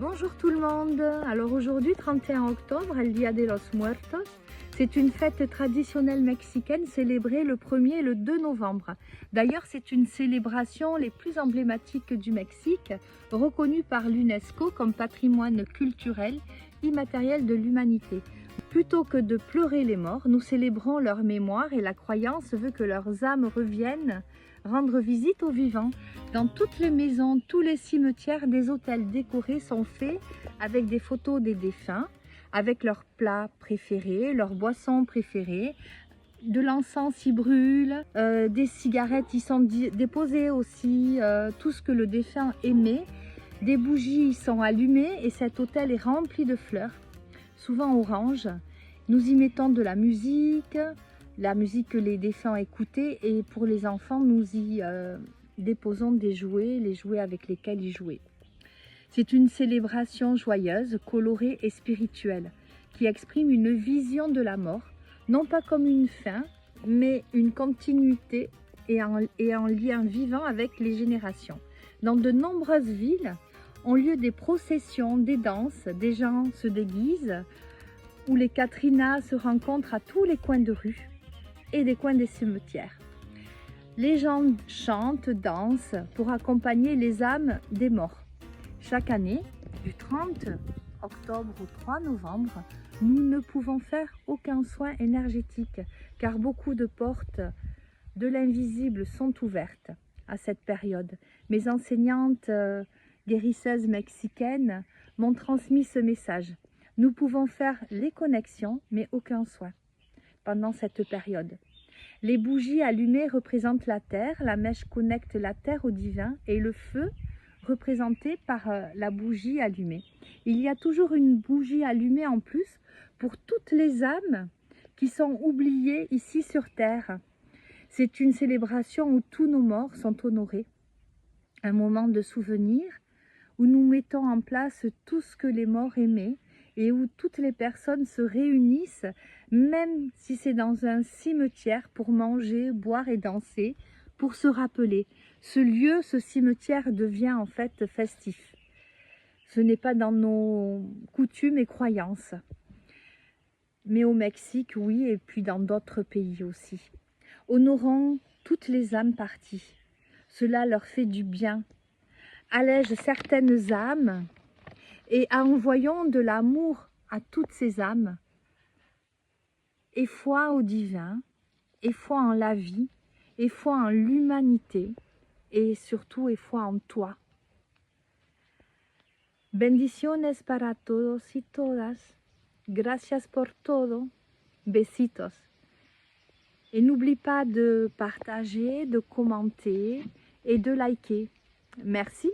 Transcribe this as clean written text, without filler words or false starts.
Bonjour tout le monde. Alors aujourd'hui, 31 octobre, el Día de los Muertos, c'est une fête traditionnelle mexicaine célébrée le 1er et le 2 novembre. D'ailleurs, c'est une célébration les plus emblématiques du Mexique, reconnue par l'UNESCO comme patrimoine culturel immatériel de l'humanité. Plutôt que de pleurer les morts, nous célébrons leur mémoire et la croyance veut que leurs âmes reviennent rendre visite aux vivants. Dans toutes les maisons, tous les cimetières, des autels décorés sont faits avec des photos des défunts, avec leurs plats préférés, leurs boissons préférées. De l'encens y brûle, des cigarettes y sont déposées aussi, tout ce que le défunt aimait. Des bougies y sont allumées et cet autel est rempli de fleurs, souvent orange. Nous y mettons de la musique que les défunts écoutaient, et pour les enfants, nous y déposons des jouets, les jouets avec lesquels ils jouaient. C'est une célébration joyeuse, colorée et spirituelle, qui exprime une vision de la mort, non pas comme une fin, mais une continuité et un lien vivant avec les générations. Dans de nombreuses villes ont lieu des processions, des danses, des gens se déguisent, où les Catrinas se rencontrent à tous les coins de rue et des coins des cimetières. Les gens chantent, dansent pour accompagner les âmes des morts. Chaque année, du 30 octobre au 3 novembre, nous ne pouvons faire aucun soin énergétique car beaucoup de portes de l'invisible sont ouvertes à cette période. Mes enseignantes guérisseuses mexicaines m'ont transmis ce message. Nous pouvons faire les connexions, mais aucun soin pendant cette période. Les bougies allumées représentent la terre, la mèche connecte la terre au divin et le feu représenté par la bougie allumée. Il y a toujours une bougie allumée en plus pour toutes les âmes qui sont oubliées ici sur terre. C'est une célébration où tous nos morts sont honorés. Un moment de souvenir où nous mettons en place tout ce que les morts aimaient et où toutes les personnes se réunissent, même si c'est dans un cimetière, pour manger, boire et danser, pour se rappeler. Ce lieu, ce cimetière devient en fait festif. Ce n'est pas dans nos coutumes et croyances. Mais au Mexique, oui, et puis dans d'autres pays aussi. Honorons toutes les âmes parties. Cela leur fait du bien, allège certaines âmes et envoyons de l'amour à toutes ces âmes et foi au divin, et foi en la vie, et foi en l'humanité, et surtout et foi en toi. Bendiciones para todos y todas. Gracias por todo. Besitos. Et n'oublie pas de partager, de commenter et de liker. Merci.